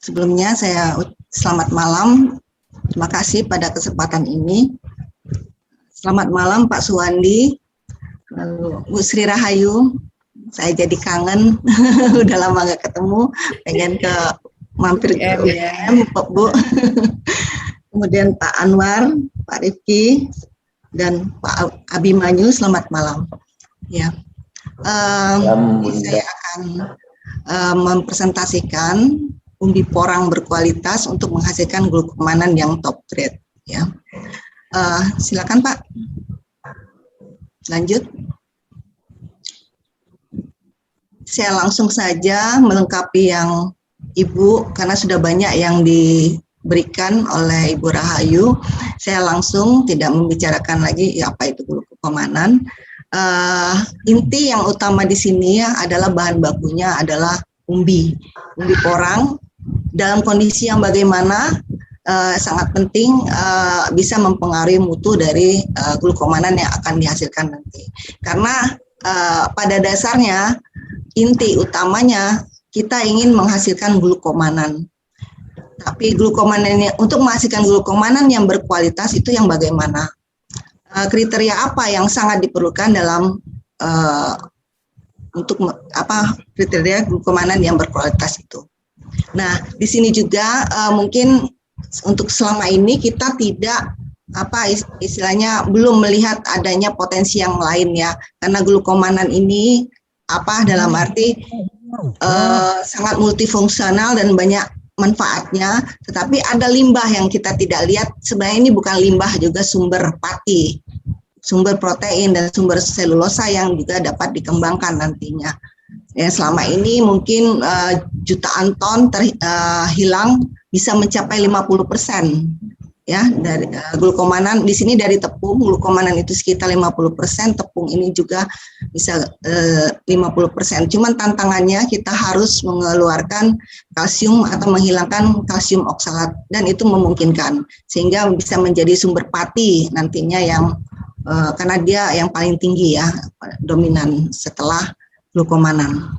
Sebelumnya saya selamat malam. Terima kasih pada kesempatan ini. Selamat malam Pak Suwandi, Bu Sri Rahayu. Saya jadi kangen, udah lama nggak ketemu, pengen mampir ke UGM, Bu. Kemudian Pak Anwar, Pak Rifki, dan Pak Abimanyu. Selamat malam. Ya, saya akan mempresentasikan umbi porang berkualitas untuk menghasilkan glukomanan yang top grade. Ya, silakan Pak. Lanjut. Saya langsung saja melengkapi yang Ibu, karena sudah banyak yang diberikan oleh Ibu Rahayu. Saya langsung tidak membicarakan lagi apa itu glukomanan. Inti yang utama di sini adalah bahan bakunya adalah umbi porang. Dalam kondisi yang bagaimana sangat penting bisa mempengaruhi mutu dari glukomanan yang akan dihasilkan nanti. Karena pada dasarnya inti utamanya kita ingin menghasilkan glukomanan. Tapi glukomanan ini, untuk menghasilkan glukomanan yang berkualitas itu yang bagaimana? Kriteria apa yang sangat diperlukan dalam untuk kriteria glukomanan yang berkualitas itu? Nah, di sini juga mungkin untuk selama ini kita tidak istilahnya belum melihat adanya potensi yang lain ya, karena glukomanan ini dalam arti sangat multifungsional dan banyak manfaatnya, tetapi ada limbah yang kita tidak lihat. Sebenarnya ini bukan limbah, juga sumber pati, sumber protein dan sumber selulosa yang juga dapat dikembangkan nantinya. Ya, selama ini mungkin jutaan ton hilang, bisa mencapai 50%. Ya, dari glukomanan di sini dari tepung, glukomanan itu sekitar 50%, tepung ini juga bisa 50%. Cuman tantangannya kita harus mengeluarkan kalsium atau menghilangkan kalsium oksalat, dan itu memungkinkan sehingga bisa menjadi sumber pati nantinya yang karena dia yang paling tinggi ya, dominan setelah glukomanan.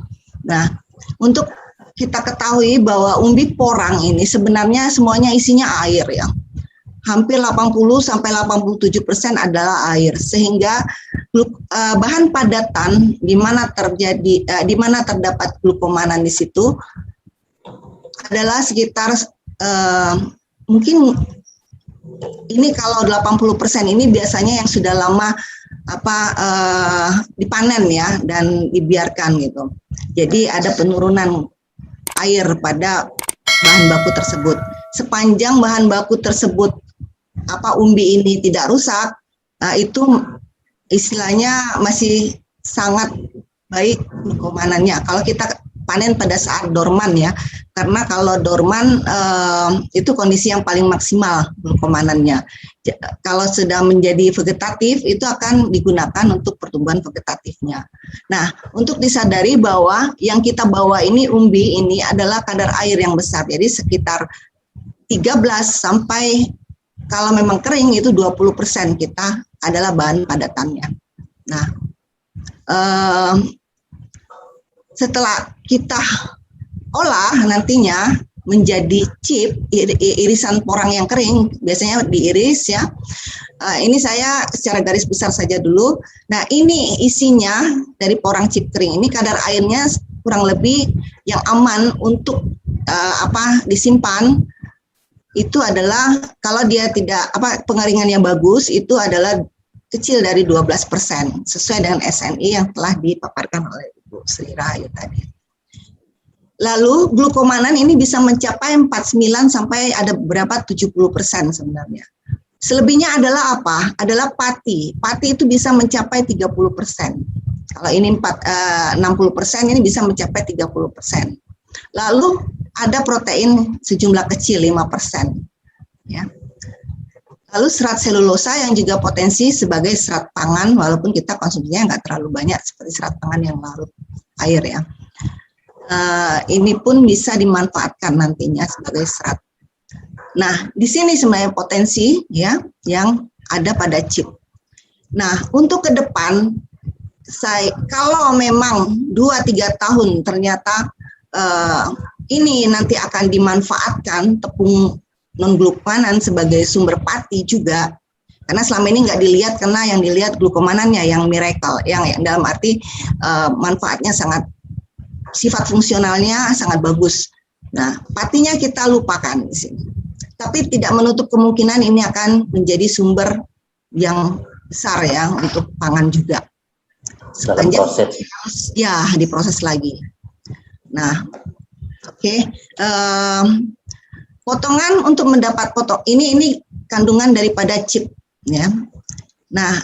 Nah, untuk kita ketahui bahwa umbi porang ini sebenarnya semuanya isinya air ya. Hampir 80-87% adalah air, sehingga bahan padatan di mana terdapat glukomanan di situ adalah sekitar mungkin ini kalau 80% ini biasanya yang sudah lama dipanen ya dan dibiarkan gitu. Jadi ada penurunan air pada bahan baku tersebut. Sepanjang bahan baku tersebut umbi ini tidak rusak, itu istilahnya masih sangat baik glukomanannya. Kalau kita panen pada saat dorman ya, karena kalau dorman itu kondisi yang paling maksimal glukomanannya. Kalau sudah menjadi vegetatif itu akan digunakan untuk pertumbuhan vegetatifnya. Nah, untuk disadari bahwa yang kita bawa ini umbi ini adalah kadar air yang besar, jadi sekitar 13 sampai kalau memang kering itu 20% kita adalah bahan padatannya. Nah, setelah kita olah nantinya menjadi chip, irisan porang yang kering, biasanya diiris ya. Ini saya secara garis besar saja dulu. Nah, ini isinya dari porang chip kering ini, kadar airnya kurang lebih yang aman untuk disimpan. Itu adalah kalau dia tidak pengeringan yang bagus itu adalah kecil dari 12%, sesuai dengan SNI yang telah dipaparkan oleh Ibu Sri Rahayu tadi. Lalu glukomanan ini bisa mencapai 49 sampai ada beberapa 70% sebenarnya. Selebihnya adalah apa? Adalah pati. Pati itu bisa mencapai 30%. Kalau ini 60%, ini bisa mencapai 30%. Lalu ada protein sejumlah kecil 5%. Ya. Lalu serat selulosa yang juga potensi sebagai serat pangan, walaupun kita konsumsinya nggak terlalu banyak seperti serat pangan yang larut air ya. Ini pun bisa dimanfaatkan nantinya sebagai serat. Nah, di sini sebenarnya potensi ya yang ada pada chip. Nah, untuk ke depan kalau memang 2-3 tahun ternyata ini nanti akan dimanfaatkan tepung non glukomanan sebagai sumber pati juga. Karena selama ini nggak dilihat, karena yang dilihat glukomanannya yang miracle, yang dalam arti manfaatnya sangat, sifat fungsionalnya sangat bagus. Nah, patinya kita lupakan di sini. Tapi tidak menutup kemungkinan ini akan menjadi sumber yang besar ya untuk pangan juga. Sepanjang harus ya diproses lagi. Nah, oke. Potongan untuk mendapat ini kandungan daripada chip. Ya, nah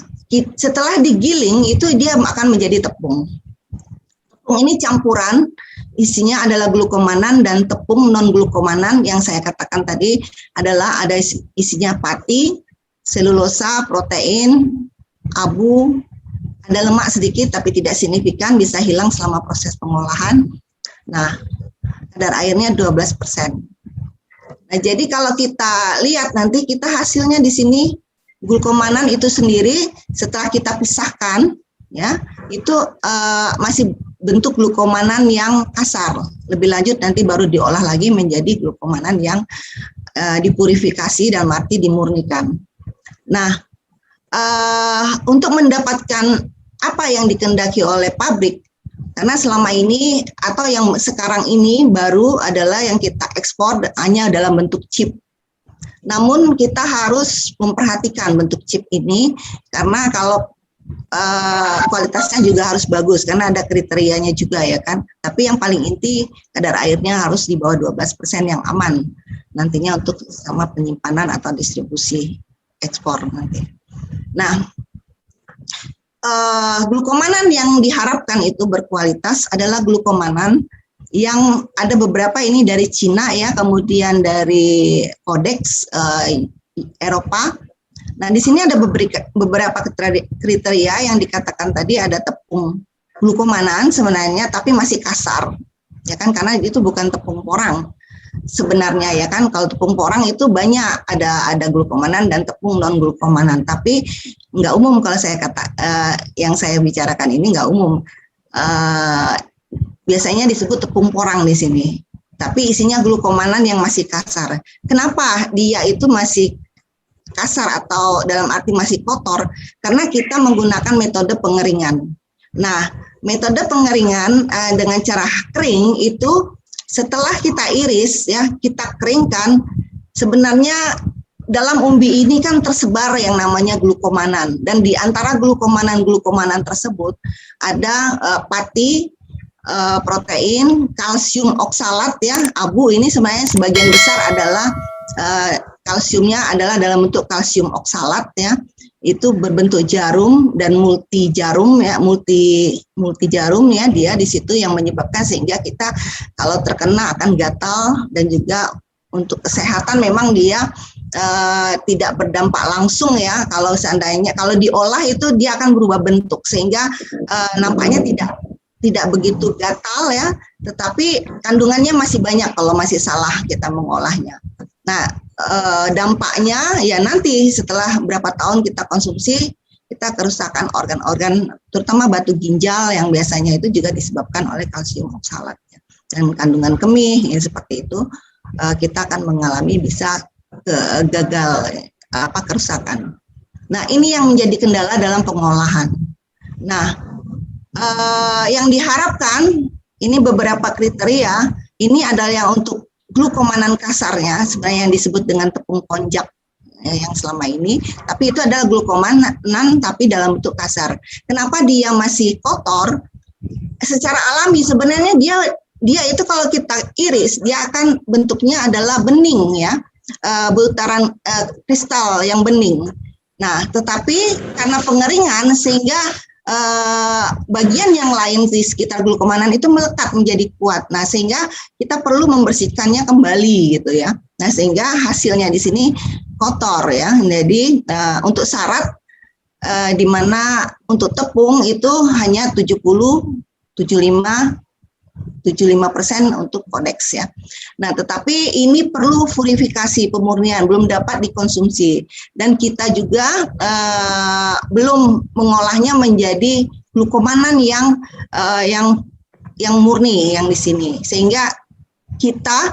setelah digiling itu dia akan menjadi tepung. Tepung ini campuran, isinya adalah glukomanan dan tepung non glukomanan yang saya katakan tadi adalah ada isinya pati, selulosa, protein, abu, ada lemak sedikit tapi tidak signifikan, bisa hilang selama proses pengolahan. Nah, kadar airnya 12%. Nah, jadi kalau kita lihat nanti kita hasilnya di sini. Glukomanan itu sendiri setelah kita pisahkan ya itu masih bentuk glukomanan yang kasar. Lebih lanjut nanti baru diolah lagi menjadi glukomanan yang dipurifikasi dan dimurnikan. Nah, untuk mendapatkan apa yang dikehendaki oleh pabrik, karena selama ini atau yang sekarang ini baru adalah yang kita ekspor hanya dalam bentuk chip. Namun kita harus memperhatikan bentuk chip ini karena kalau kualitasnya juga harus bagus karena ada kriterianya juga ya kan. Tapi yang paling inti kadar airnya harus di bawah 12% yang aman nantinya untuk sama penyimpanan atau distribusi ekspor nanti. Nah, glukomanan yang diharapkan itu berkualitas adalah glukomanan yang ada beberapa ini dari Cina ya, kemudian dari Codex Eropa. Nah, di sini ada beberapa kriteria yang dikatakan tadi, ada tepung glukomanan sebenarnya tapi masih kasar. Ya kan, karena itu bukan tepung porang. Sebenarnya ya kan, kalau tepung porang itu banyak ada glukomanan dan tepung non glukomanan, tapi nggak umum kalau saya yang saya bicarakan ini nggak umum. Biasanya disebut tepung porang di sini, tapi isinya glukomanan yang masih kasar. Kenapa dia itu masih kasar atau dalam arti masih kotor? Karena kita menggunakan metode pengeringan. Nah, metode pengeringan dengan cara kering itu setelah kita iris ya, kita keringkan, sebenarnya dalam umbi ini kan tersebar yang namanya glukomanan, dan di antara glukomanan tersebut ada pati, protein, kalsium oksalat ya, abu ini sebenarnya sebagian besar adalah kalsiumnya adalah dalam bentuk kalsium oksalat ya, itu berbentuk jarum dan multi jarum ya, dia di situ yang menyebabkan sehingga kita kalau terkena akan gatal, dan juga untuk kesehatan memang dia tidak berdampak langsung ya, kalau seandainya kalau diolah itu dia akan berubah bentuk sehingga nampaknya tidak begitu gatal ya, tetapi kandungannya masih banyak kalau masih salah kita mengolahnya. Nah, dampaknya ya nanti setelah berapa tahun kita konsumsi, kita kerusakan organ-organ, terutama batu ginjal yang biasanya itu juga disebabkan oleh kalsium oksalat ya. Dan kandungan kemih ya, seperti itu kita akan mengalami bisa gagal kerusakan. Nah, ini yang menjadi kendala dalam pengolahan. Nah, yang diharapkan ini beberapa kriteria, ini adalah yang untuk glukomanan kasarnya sebenarnya yang disebut dengan tepung konjak ya, yang selama ini, tapi itu adalah glukomanan tapi dalam bentuk kasar. Kenapa dia masih kotor? Secara alami sebenarnya dia itu kalau kita iris dia akan bentuknya adalah bening ya, butaran kristal yang bening. Nah, tetapi karena pengeringan sehingga bagian yang lain di sekitar glukomanan itu melekat menjadi kuat. Nah, sehingga kita perlu membersihkannya kembali gitu ya. Nah, sehingga hasilnya di sini kotor ya. Jadi untuk syarat di mana untuk tepung itu hanya 75% untuk Codex ya. Nah, tetapi ini perlu purifikasi, pemurnian, belum dapat dikonsumsi, dan kita juga belum mengolahnya menjadi glukomanan yang murni yang di sini, sehingga kita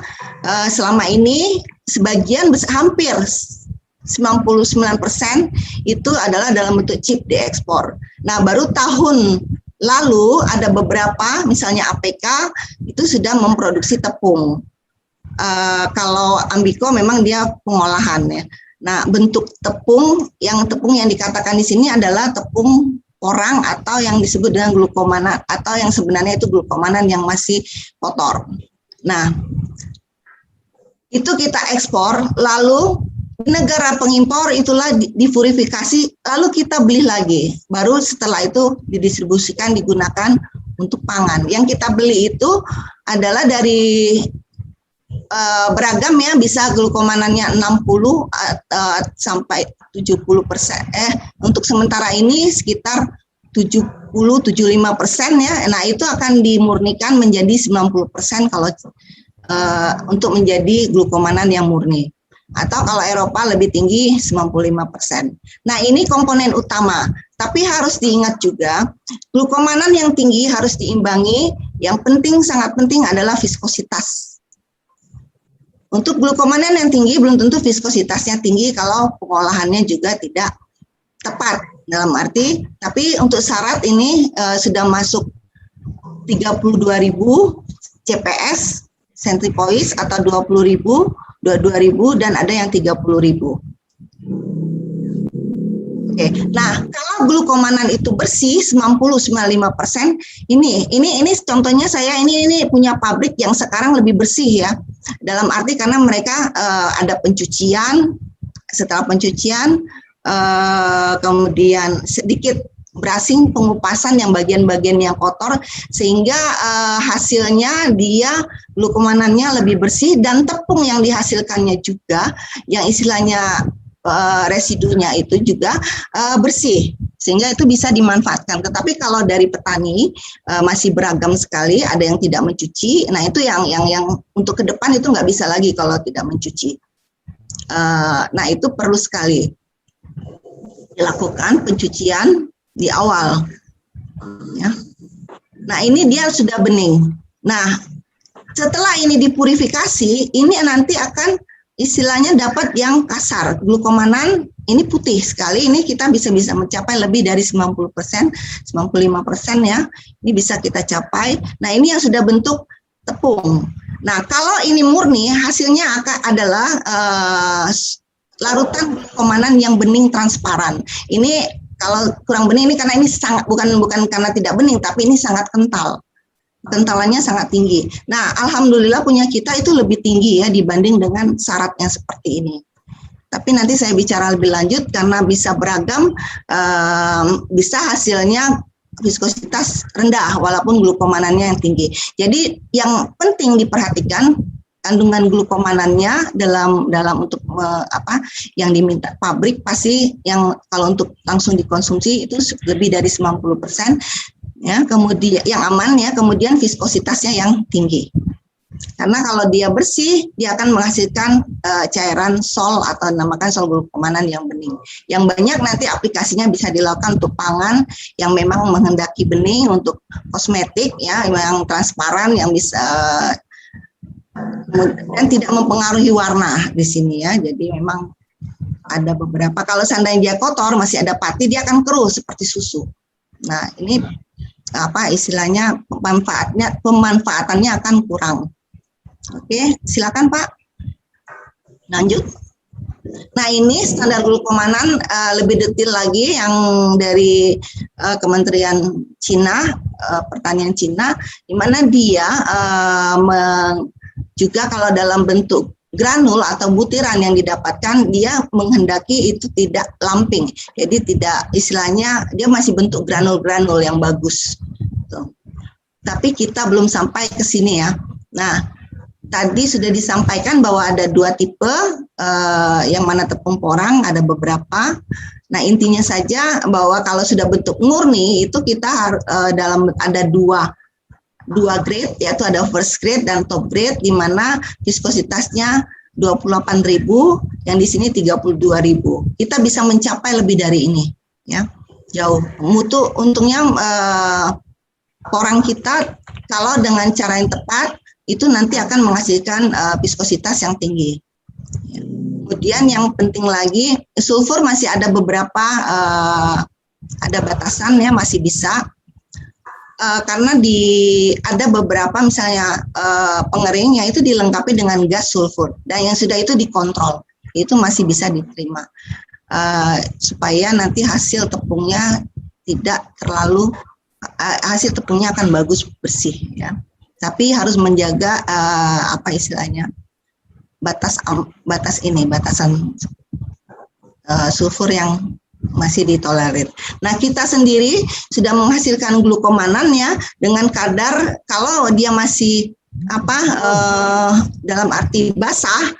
selama ini sebagian hampir 99% itu adalah dalam bentuk chip diekspor. Nah, baru tahun lalu ada beberapa, misalnya APK itu sudah memproduksi tepung. Kalau Ambiko memang dia pengolahan ya. Nah, bentuk tepung yang dikatakan di sini adalah tepung porang atau yang disebut dengan glukomanan, atau yang sebenarnya itu glukomanan yang masih kotor. Nah, itu kita ekspor, lalu negara pengimpor itulah dipurifikasi, lalu kita beli lagi. Baru setelah itu didistribusikan, digunakan untuk pangan. Yang kita beli itu adalah dari beragam ya, bisa glukomanannya 60 sampai 70%. Untuk sementara ini sekitar 70-75% ya. Nah, itu akan dimurnikan menjadi 90% kalau untuk menjadi glukomanan yang murni. Atau kalau Eropa lebih tinggi 95%. Nah, ini komponen utama. Tapi harus diingat juga, glukomanan yang tinggi harus diimbangi. Yang penting, sangat penting adalah viskositas. Untuk glukomanan yang tinggi belum tentu viskositasnya tinggi kalau pengolahannya juga tidak tepat. Dalam arti, tapi untuk syarat ini sudah masuk 32.000 CPS, centripoise, atau 20.000, 22.000, dan ada yang 30.000. Oke, nah kalau glukomanan itu bersih 90-95%, ini contohnya saya ini punya pabrik yang sekarang lebih bersih ya. Dalam arti karena mereka ada pencucian, setelah pencucian kemudian sedikit brushing, pengupasan yang bagian-bagian yang kotor, sehingga hasilnya dia glukomanannya lebih bersih, dan tepung yang dihasilkannya juga yang istilahnya residunya itu juga bersih, sehingga itu bisa dimanfaatkan. Tetapi kalau dari petani masih beragam sekali, ada yang tidak mencuci. Nah, itu yang untuk ke depan itu nggak bisa lagi kalau tidak mencuci. Nah, itu perlu sekali dilakukan pencucian di awal ya. Nah, ini dia sudah bening. Nah, setelah ini dipurifikasi, ini nanti akan istilahnya dapat yang kasar. Glukomanan ini putih sekali, ini kita bisa mencapai lebih dari 90%, 95% ya. Ini bisa kita capai. Nah, ini yang sudah bentuk tepung. Nah, kalau ini murni, hasilnya adalah larutan glukomanan yang bening transparan. Ini kalau kurang bening ini karena ini sangat bukan karena tidak bening, tapi ini sangat kental. Kentalannya sangat tinggi. Nah, alhamdulillah punya kita itu lebih tinggi ya dibanding dengan syaratnya seperti ini. Tapi nanti saya bicara lebih lanjut karena bisa beragam, bisa hasilnya viskositas rendah walaupun glukomanannya yang tinggi. Jadi yang penting diperhatikan kandungan glukomanannya dalam untuk yang diminta pabrik, pasti yang kalau untuk langsung dikonsumsi itu lebih dari 90%. Ya, kemudian yang aman ya, kemudian viskositasnya yang tinggi. Karena kalau dia bersih, dia akan menghasilkan cairan sol atau namakan sol glukomanan yang bening. Yang banyak nanti aplikasinya bisa dilakukan untuk pangan yang memang menghendaki bening, untuk kosmetik ya yang transparan, yang bisa dan tidak mempengaruhi warna di sini ya. Jadi memang ada beberapa, kalau seandainya dia kotor masih ada pati, dia akan keruh seperti susu. Nah, ini istilahnya pemanfaatannya akan kurang. Oke, silakan Pak. Lanjut. Nah, ini standar glukomanan lebih detail lagi yang dari Kementerian Cina, Pertanian Cina, di mana dia juga kalau dalam bentuk granul atau butiran yang didapatkan, dia menghendaki itu tidak lumping. Jadi tidak, istilahnya dia masih bentuk granul-granul yang bagus. Tuh. Tapi kita belum sampai ke sini ya. Nah, tadi sudah disampaikan bahwa ada dua tipe, yang mana tepung porang, ada beberapa. Nah, intinya saja bahwa kalau sudah bentuk murni itu kita ada dua grade, yaitu ada first grade dan top grade, di mana viskositasnya 28.000, yang di sini 32.000. Kita bisa mencapai lebih dari ini, ya, jauh. Untungnya porang kita kalau dengan cara yang tepat itu nanti akan menghasilkan viskositas yang tinggi. Kemudian yang penting lagi, sulfur masih ada beberapa ada batasan ya, masih bisa karena ada beberapa misalnya pengeringnya itu dilengkapi dengan gas sulfur dan yang sudah itu dikontrol, itu masih bisa diterima supaya nanti hasil tepungnya tidak terlalu hasil tepungnya akan bagus bersih ya. Tapi harus menjaga apa istilahnya batasan sulfur yang masih ditolerir. Nah, kita sendiri sudah menghasilkan glukomanan ya dengan kadar kalau dia masih dalam arti basah,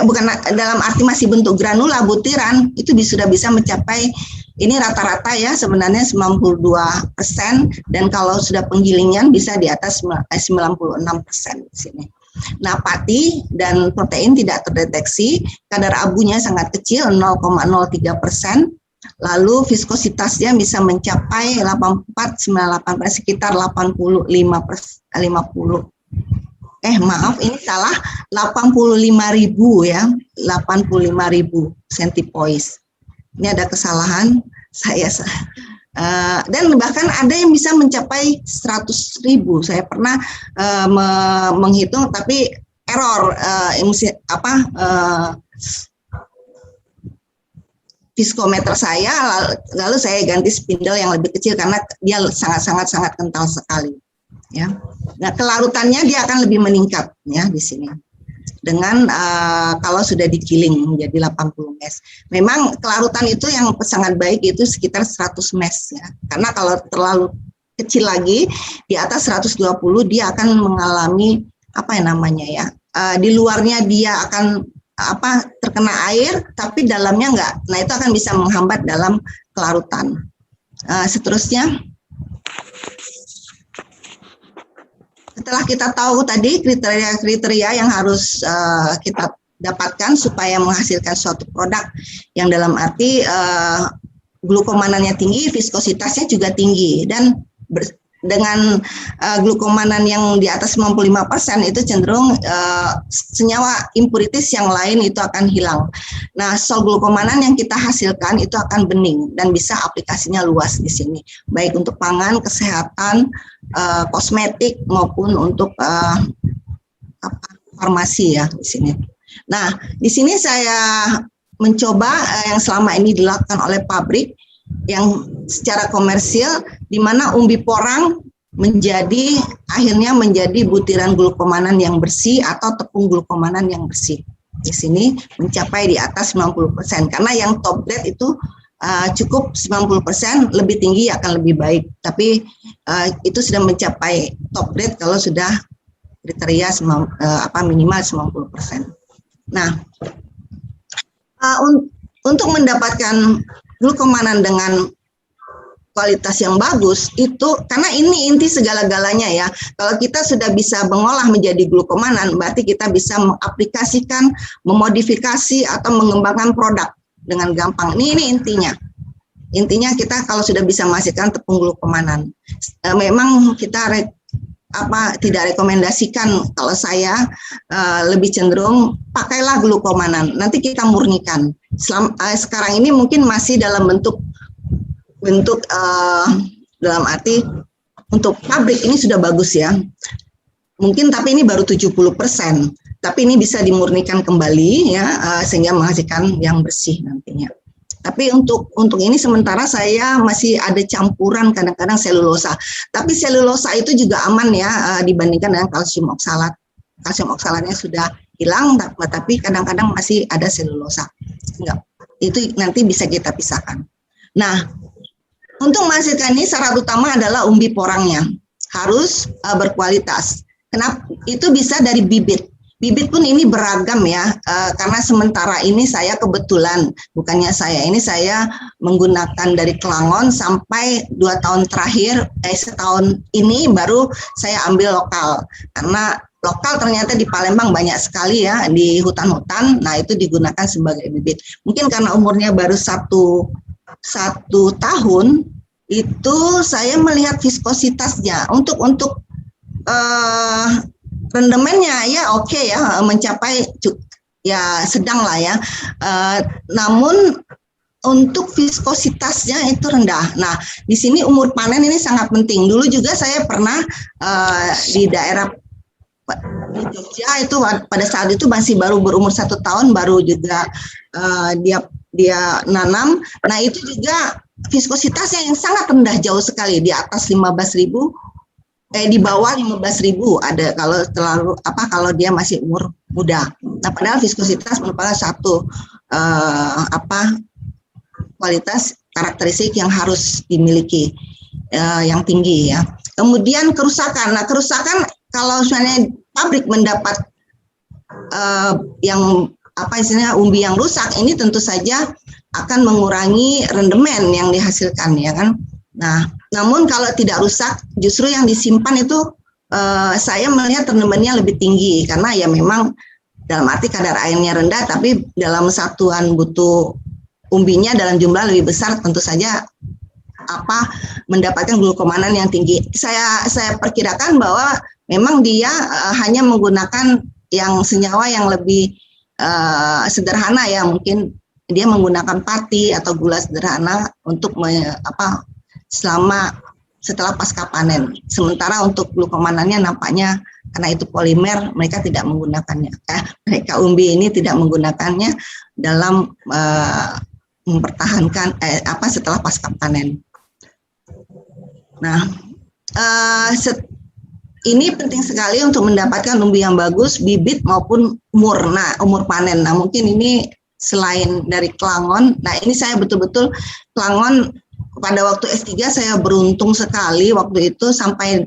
bukan dalam arti masih bentuk granula butiran, itu sudah bisa mencapai ini rata-rata ya sebenarnya 92% dan kalau sudah penggilingan bisa di atas 96% di sini. Nah, pati dan protein tidak terdeteksi, kadar abunya sangat kecil 0,03%. Lalu viskositasnya bisa mencapai 84-98 sekitar 85 ini salah 85.000 ya 85.000 centipoise. Ini ada kesalahan saya dan bahkan ada yang bisa mencapai 100.000. Saya pernah menghitung tapi error viskometer saya, lalu saya ganti spindle yang lebih kecil karena dia sangat kental sekali. Ya, nah kelarutannya dia akan lebih meningkat ya di sini dengan kalau sudah digiling menjadi 80 mes. Memang kelarutan itu yang sangat baik itu sekitar 100 mes ya, karena kalau terlalu kecil lagi di atas 120 dia akan mengalami di luarnya dia akan terkena air tapi dalamnya enggak. Nah, itu akan bisa menghambat dalam kelarutan. Seterusnya, setelah kita tahu tadi kriteria-kriteria yang harus kita dapatkan supaya menghasilkan suatu produk yang dalam arti glukomanannya tinggi, viskositasnya juga tinggi dan dengan glukomanan yang di atas 95% itu cenderung senyawa impurities yang lain itu akan hilang. Nah, glukomanan yang kita hasilkan itu akan bening dan bisa aplikasinya luas di sini, baik untuk pangan, kesehatan, kosmetik maupun untuk farmasi ya di sini. Nah, di sini saya mencoba yang selama ini dilakukan oleh pabrik yang secara komersil di mana umbi porang akhirnya menjadi butiran glukomanan yang bersih atau tepung glukomanan yang bersih. Di sini mencapai di atas 90% karena yang top grade itu cukup 90%, lebih tinggi akan lebih baik. Tapi itu sudah mencapai top grade kalau sudah kriteria minimal 90%. Nah, untuk mendapatkan glukomanan dengan kualitas yang bagus itu karena ini inti segala-galanya ya. Kalau kita sudah bisa mengolah menjadi glukomanan, berarti kita bisa mengaplikasikan, memodifikasi atau mengembangkan produk dengan gampang. Ini intinya. Intinya kita kalau sudah bisa menghasilkan tepung glukomanan, memang kita tidak rekomendasikan. Kalau saya lebih cenderung pakailah glukomanan. Nanti kita murnikan. Sekarang ini mungkin masih dalam bentuk dalam arti untuk pabrik ini sudah bagus ya. Mungkin tapi ini baru 70%. Tapi ini bisa dimurnikan kembali ya sehingga menghasilkan yang bersih nantinya. Tapi untuk ini sementara saya masih ada campuran kadang-kadang selulosa. Tapi selulosa itu juga aman ya dibandingkan dengan kalsium oksalat. Kalsium oksalatnya sudah hilang, tapi kadang-kadang masih ada selulosa. Enggak, itu nanti bisa kita pisahkan. Nah, untuk menghasilkan ini syarat utama adalah umbi porangnya harus berkualitas. Kenapa? Itu bisa dari bibit. Bibit pun ini beragam ya, karena sementara ini saya kebetulan, ini saya menggunakan dari Kelangon sampai 2 tahun terakhir, setahun ini baru saya ambil lokal. Karena lokal ternyata di Palembang banyak sekali ya, di hutan-hutan, nah itu digunakan sebagai bibit. Mungkin karena umurnya baru satu tahun, itu saya melihat viskositasnya untuk rendemennya ya oke ya, mencapai ya sedang lah ya. Namun untuk viskositasnya itu rendah. Nah, di sini umur panen ini sangat penting. Dulu juga saya pernah di daerah di Jogja itu pada saat itu masih baru berumur 1 tahun, baru juga dia nanam. Nah, itu juga viskositasnya yang sangat rendah, jauh sekali, di atas 15.000, di bawah 15.000 ada kalau dia masih umur muda. Nah, padahal viskositas merupakan satu kualitas karakteristik yang harus dimiliki, yang tinggi ya. Kemudian kerusakan. Nah, kerusakan kalau misalnya pabrik mendapat yang istilahnya umbi yang rusak, ini tentu saja akan mengurangi rendemen yang dihasilkan ya kan. Nah, namun kalau tidak rusak, justru yang disimpan itu saya melihat rendemennya lebih tinggi, karena ya memang dalam arti kadar airnya rendah, tapi dalam satuan butuh umbinya dalam jumlah lebih besar, tentu saja mendapatkan glukomanan yang tinggi. Saya perkirakan bahwa memang dia hanya menggunakan yang senyawa yang lebih sederhana ya, mungkin dia menggunakan pati atau gula sederhana untuk setelah pasca panen. Sementara untuk glukomanannya nampaknya karena itu polimer, mereka tidak menggunakannya. Mereka umbi ini tidak menggunakannya dalam mempertahankan setelah pasca panen. Nah, ini penting sekali untuk mendapatkan umbi yang bagus, bibit maupun umur panen. Nah, mungkin ini selain dari Kelangon. Nah, ini saya betul-betul Kelangon pada waktu S3 saya beruntung sekali waktu itu, sampai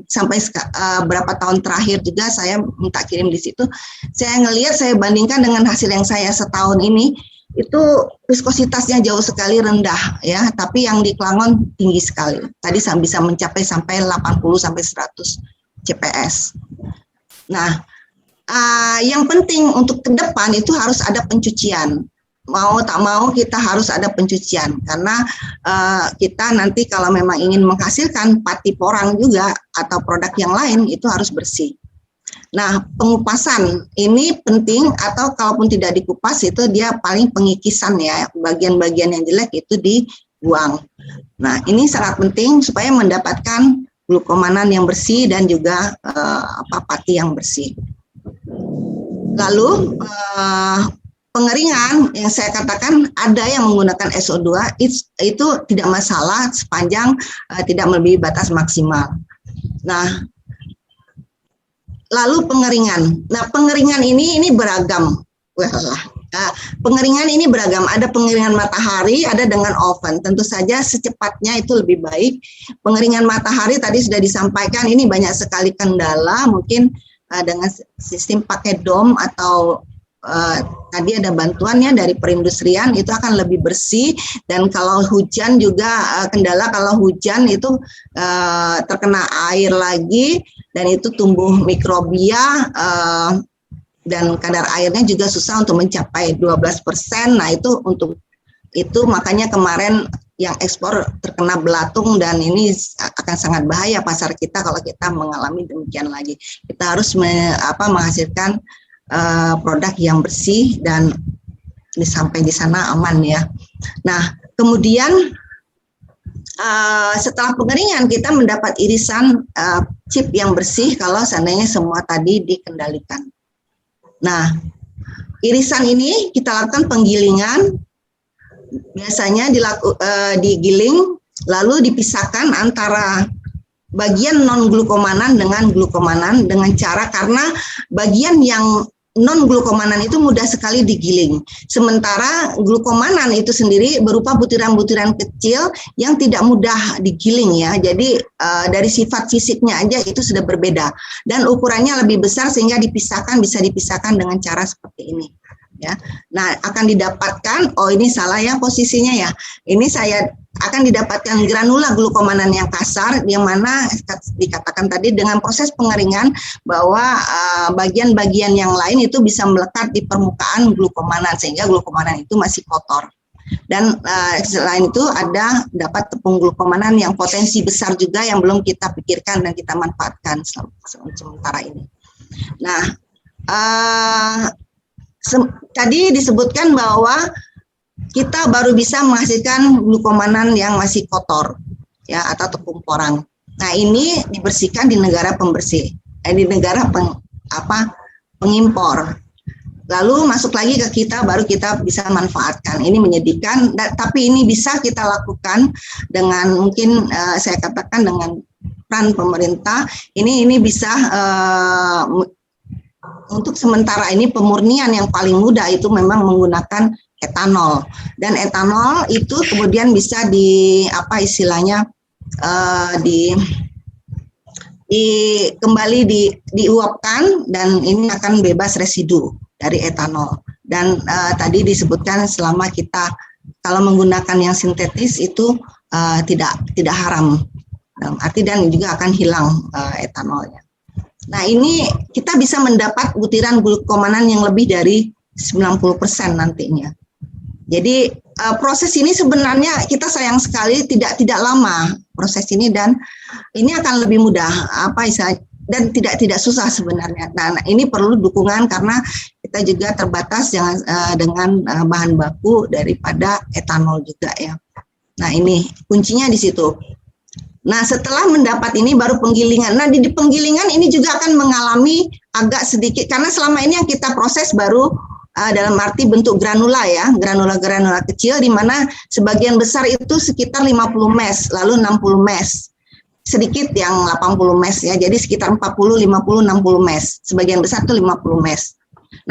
berapa tahun terakhir juga saya minta kirim di situ. Saya bandingkan dengan hasil yang saya setahun ini, itu viskositasnya jauh sekali rendah ya, tapi yang di Kelangon tinggi sekali. Tadi bisa mencapai sampai 80 sampai 100 CPS. Nah, yang penting untuk ke depan itu harus ada pencucian. Mau tak mau kita harus ada pencucian, karena kita nanti kalau memang ingin menghasilkan pati porang juga atau produk yang lain itu harus bersih. Nah, pengupasan ini penting, atau kalaupun tidak dikupas itu dia paling pengikisan ya, bagian-bagian yang jelek itu dibuang. Nah, ini sangat penting supaya mendapatkan glukomanan yang bersih dan juga pati yang bersih. Lalu pengeringan yang saya katakan ada yang menggunakan SO2 itu tidak masalah sepanjang tidak melebihi batas maksimal. Nah, lalu pengeringan. Nah, pengeringan ini beragam. Pengeringan ini beragam. Ada pengeringan matahari, ada dengan oven. Tentu saja secepatnya itu lebih baik. Pengeringan matahari tadi sudah disampaikan, ini banyak sekali kendala. Mungkin dengan sistem pakai dom atau tadi ada bantuannya dari perindustrian, itu akan lebih bersih. Dan kalau hujan juga kendala, kalau hujan itu terkena air lagi, dan itu tumbuh mikrobia, dan kadar airnya juga susah untuk mencapai 12%. Nah, itu makanya kemarin yang ekspor terkena belatung, dan ini akan sangat bahaya pasar kita kalau kita mengalami demikian lagi. Kita harus menghasilkan produk yang bersih dan sampai di sana aman ya. Nah, kemudian setelah pengeringan kita mendapat irisan chip yang bersih kalau seandainya semua tadi dikendalikan. Nah, irisan ini kita lakukan penggilingan, biasanya digiling lalu dipisahkan antara bagian non glukomanan dengan glukomanan dengan cara, karena bagian yang non glukomanan itu mudah sekali digiling, sementara glukomanan itu sendiri berupa butiran-butiran kecil yang tidak mudah digiling ya. Jadi dari sifat fisiknya aja itu sudah berbeda, dan ukurannya lebih besar sehingga bisa dipisahkan dengan cara seperti ini ya. Nah, akan didapatkan, ini salah ya posisinya ya, ini saya akan didapatkan granula glukomanan yang kasar, yang mana dikatakan tadi dengan proses pengeringan bahwa bagian-bagian yang lain itu bisa melekat di permukaan glukomanan sehingga glukomanan itu masih kotor. Dan selain itu dapat tepung glukomanan yang potensi besar juga yang belum kita pikirkan dan kita manfaatkan sementara ini. Nah, tadi disebutkan bahwa kita baru bisa menghasilkan glukomanan yang masih kotor, ya, atau tepung porang. Nah, ini dibersihkan di negara pembersih, di negara pengimpor. Lalu masuk lagi ke kita, baru kita bisa manfaatkan. Ini menyedihkan, tapi ini bisa kita lakukan dengan mungkin saya katakan dengan peran pemerintah. Ini bisa untuk sementara ini pemurnian yang paling mudah itu memang menggunakan etanol. Dan etanol itu kemudian bisa kembali diuapkan dan ini akan bebas residu dari etanol. Dan tadi disebutkan selama kita kalau menggunakan yang sintetis itu tidak haram, arti dan juga akan hilang etanolnya. Nah, ini kita bisa mendapat butiran glukomanan yang lebih dari 90% nantinya. Jadi proses ini sebenarnya kita sayang sekali tidak lama proses ini, dan ini akan lebih mudah dan tidak susah sebenarnya. Nah, ini perlu dukungan karena kita juga terbatas dengan bahan baku daripada etanol juga, ya. Nah, ini kuncinya di situ. Nah, setelah mendapat ini baru penggilingan. Nah, di penggilingan ini juga akan mengalami agak sedikit karena selama ini yang kita proses baru dalam arti bentuk granula, ya, granula kecil, di mana sebagian besar itu sekitar 50 mes, lalu 60 mes. Sedikit yang 80 mes, ya, jadi sekitar 40, 50, 60 mes. Sebagian besar itu 50 mes.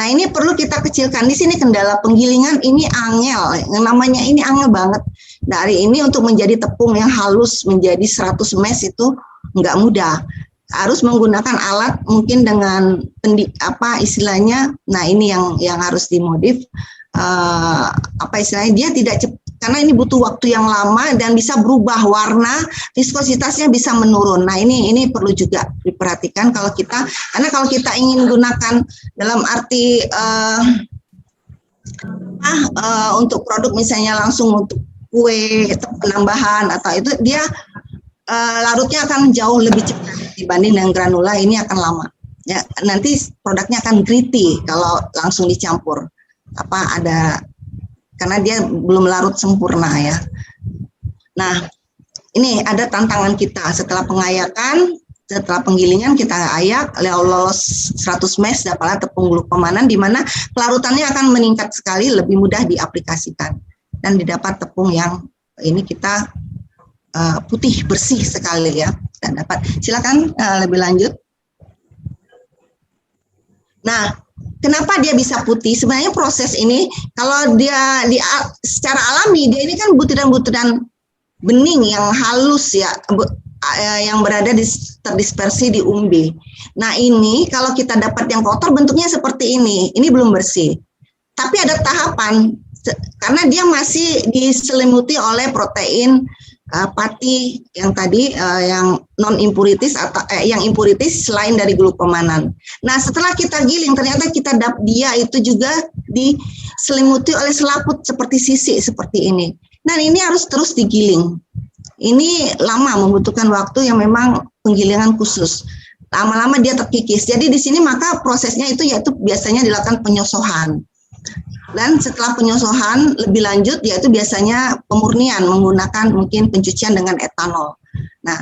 Nah, ini perlu kita kecilkan. Di sini kendala penggilingan ini angel, namanya ini angel banget. Dari ini untuk menjadi tepung yang halus menjadi 100 mes itu nggak mudah. Harus menggunakan alat mungkin dengan istilahnya. Nah, ini yang harus dimodif. Istilahnya dia tidak cepat karena ini butuh waktu yang lama dan bisa berubah warna, viskositasnya bisa menurun. Nah, ini perlu juga diperhatikan karena kalau kita ingin gunakan dalam arti untuk produk misalnya langsung untuk kue penambahan atau itu dia larutnya akan jauh lebih cepat dibanding dengan granula, ini akan lama. Ya, nanti produknya akan gritty kalau langsung dicampur. Karena dia belum larut sempurna, ya. Nah, ini ada tantangan kita setelah pengayakan, setelah penggilingan kita ayak, lolos 100 mes dapatlah tepung glukomanan di mana pelarutannya akan meningkat sekali, lebih mudah diaplikasikan dan didapat tepung yang ini kita putih bersih sekali, ya. Dan dapat. Silakan lebih lanjut. Nah, kenapa dia bisa putih? Sebenarnya proses ini kalau dia secara alami dia ini kan butiran-butiran bening yang halus, ya, yang berada terdispersi di umbi. Nah, ini kalau kita dapat yang kotor bentuknya seperti ini belum bersih. Tapi ada tahapan karena dia masih diselimuti oleh protein pati yang tadi yang non impuritis atau yang impuritis selain dari glukomanan. Nah, setelah kita giling ternyata dia itu juga diselimuti oleh selaput seperti sisik seperti ini. Nah, ini harus terus digiling. Ini lama, membutuhkan waktu yang memang penggilingan khusus. Lama-lama dia terkikis. Jadi di sini maka prosesnya itu yaitu biasanya dilakukan penyosohan. Dan setelah penyosohan lebih lanjut yaitu biasanya pemurnian menggunakan mungkin pencucian dengan etanol. Nah,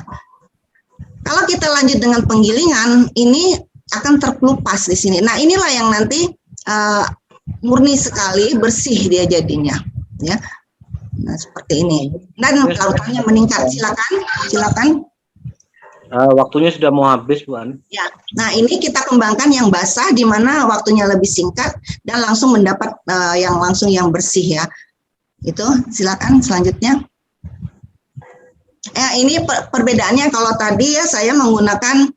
kalau kita lanjut dengan penggilingan ini akan terkelupas di sini. Nah, inilah yang nanti murni sekali, bersih dia jadinya, ya. Nah, seperti ini. Dan larutannya meningkat. Silakan. Waktunya sudah mau habis, Bu Ani. Ya, nah ini kita kembangkan yang basah di mana waktunya lebih singkat dan langsung mendapat yang bersih, ya. Itu silakan selanjutnya. Ini perbedaannya kalau tadi, ya, saya menggunakan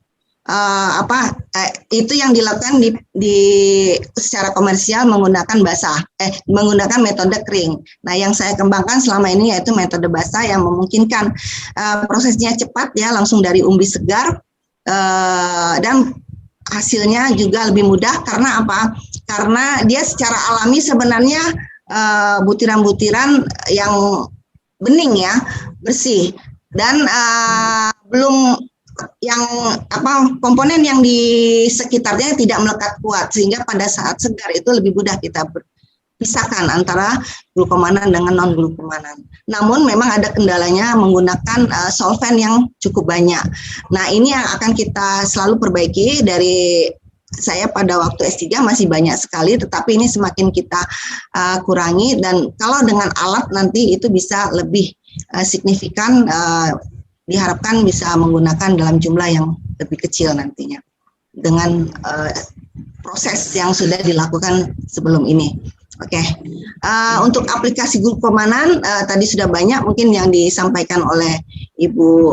itu yang dilakukan secara komersial menggunakan menggunakan metode kering. Nah, yang saya kembangkan selama ini yaitu metode basah yang memungkinkan prosesnya cepat, ya, langsung dari umbi segar dan hasilnya juga lebih mudah. Karena apa? Karena dia secara alami sebenarnya butiran-butiran yang bening, ya, bersih dan belum yang komponen yang di sekitarnya tidak melekat kuat, sehingga pada saat segar itu lebih mudah kita pisahkan antara glukomanan dengan non glukomanan. Namun memang ada kendalanya menggunakan solvent yang cukup banyak. Nah, ini yang akan kita selalu perbaiki. Dari saya pada waktu S3 masih banyak sekali, tetapi ini semakin kita kurangi, dan kalau dengan alat nanti itu bisa lebih signifikan, diharapkan bisa menggunakan dalam jumlah yang lebih kecil nantinya dengan proses yang sudah dilakukan sebelum ini. Oke, untuk aplikasi glukomanan tadi sudah banyak mungkin yang disampaikan oleh Bu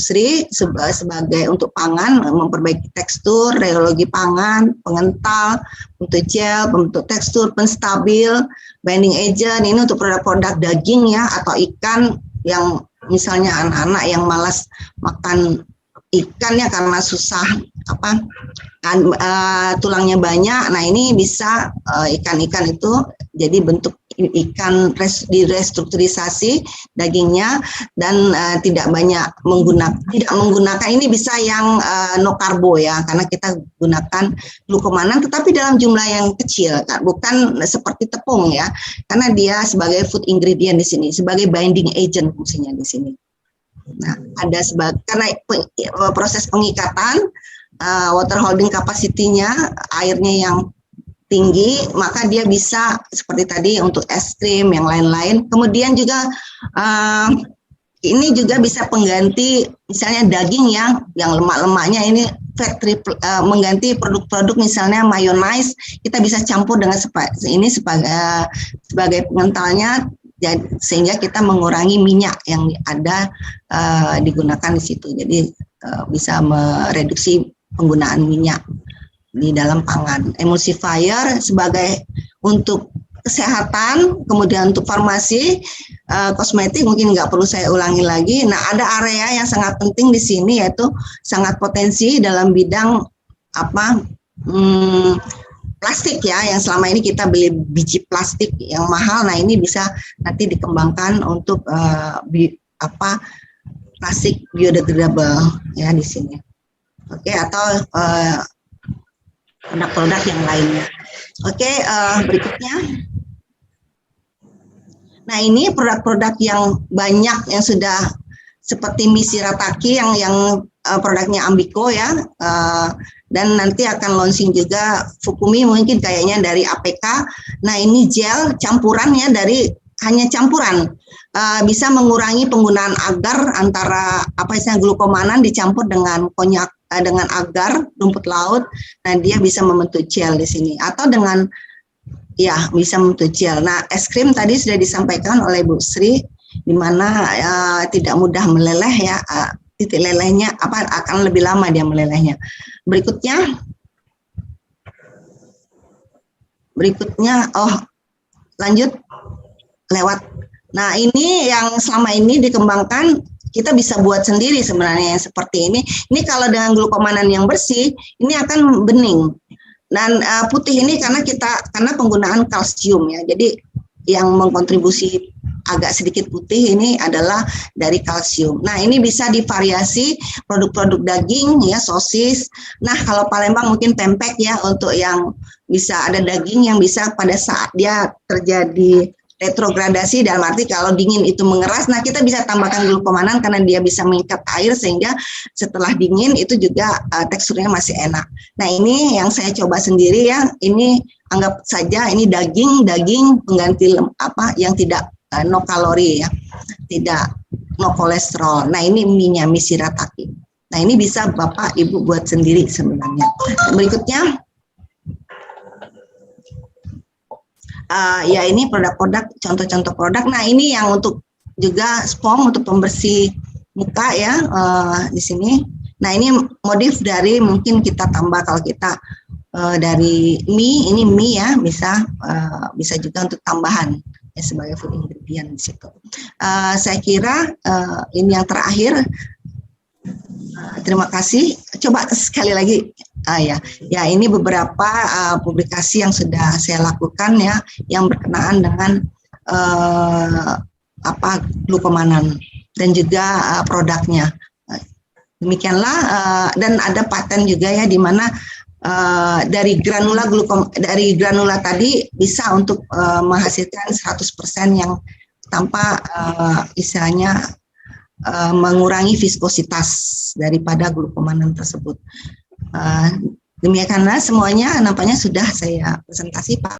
Sri sebagai untuk pangan, memperbaiki tekstur, rheologi pangan, pengental, untuk gel, pembentuk tekstur, penstabil, binding agent. Ini untuk produk-produk daging ya, atau ikan yang misalnya anak-anak yang malas makan ikan ya karena susah tulangnya banyak. Nah, ini bisa ikan-ikan itu jadi bentuk ikan direstrukturisasi dagingnya, dan tidak menggunakan ini bisa yang no karbo ya, karena kita gunakan glukomanan tetapi dalam jumlah yang kecil, bukan seperti tepung ya, karena dia sebagai food ingredient di sini, sebagai binding agent fungsinya di sini. Nah, karena proses pengikatan, water holding capacity-nya, airnya yang tinggi, maka dia bisa seperti tadi untuk es krim yang lain-lain. Kemudian juga ini juga bisa pengganti misalnya daging yang lemak-lemaknya ini mengganti produk-produk misalnya mayonnaise, kita bisa campur dengan ini sebagai pengentalnya, sehingga kita mengurangi minyak yang ada digunakan di situ. Jadi bisa mereduksi penggunaan minyak di dalam pangan. Emulsifier sebagai untuk kesehatan, kemudian untuk farmasi, kosmetik mungkin nggak perlu saya ulangi lagi. Nah, ada area yang sangat penting di sini, yaitu sangat potensi dalam bidang plastik ya, yang selama ini kita beli biji plastik yang mahal. Nah, ini bisa nanti dikembangkan untuk plastik biodegradable ya di sini. Oke, atau produk-produk yang lainnya. Oke, berikutnya. Nah, ini produk-produk yang banyak yang sudah seperti Mishirataki yang produknya Ambiko ya, dan nanti akan launching juga Fukumi mungkin kayaknya dari APK. Nah, ini gel campuran ya, dari hanya campuran, bisa mengurangi penggunaan agar antara glukomanan dicampur dengan konyak, dengan agar rumput laut. Nah, dia bisa membentuk gel di sini, atau dengan bisa membentuk gel. Nah, es krim tadi sudah disampaikan oleh Bu Sri, di mana tidak mudah meleleh ya, titik lelehnya akan lebih lama dia melelehnya. Berikutnya, lanjut lewat. Nah, ini yang selama ini dikembangkan, kita bisa buat sendiri sebenarnya yang seperti ini. Ini kalau dengan glukomanan yang bersih, ini akan bening. Dan putih ini karena penggunaan kalsium ya. Jadi yang mengkontribusi agak sedikit putih ini adalah dari kalsium. Nah, ini bisa divariasi produk-produk daging ya, sosis. Nah, kalau Palembang mungkin pempek ya, untuk yang bisa ada daging yang bisa pada saat dia terjadi retrogradasi, dalam arti kalau dingin itu mengeras, nah kita bisa tambahkan glukomanan karena dia bisa mengikat air, sehingga setelah dingin itu juga teksturnya masih enak. Nah, ini yang saya coba sendiri ya, ini anggap saja ini daging pengganti yang tidak no kalori ya, tidak no kolesterol. Nah, ini mie-nya Mishirataki. Nah, ini bisa Bapak Ibu buat sendiri sebenarnya. Berikutnya, ya ini produk-produk, contoh-contoh produk. Nah, ini yang untuk juga spong untuk pembersih muka ya, di sini. Nah, ini modif dari, mungkin kita tambah kalau kita dari mie, ini mie ya, bisa juga untuk tambahan ya, sebagai food ingredient di situ. Saya kira ini yang terakhir. Terima kasih. Coba sekali lagi. Ya ini beberapa publikasi yang sudah saya lakukan ya, yang berkenaan dengan glukomanan dan juga produknya. Demikianlah dan ada paten juga ya, di mana dari granula tadi bisa untuk menghasilkan 100% yang tanpa istilahnya mengurangi viskositas daripada glukomannan tersebut. Demikianlah semuanya, nampaknya sudah saya presentasi, Pak.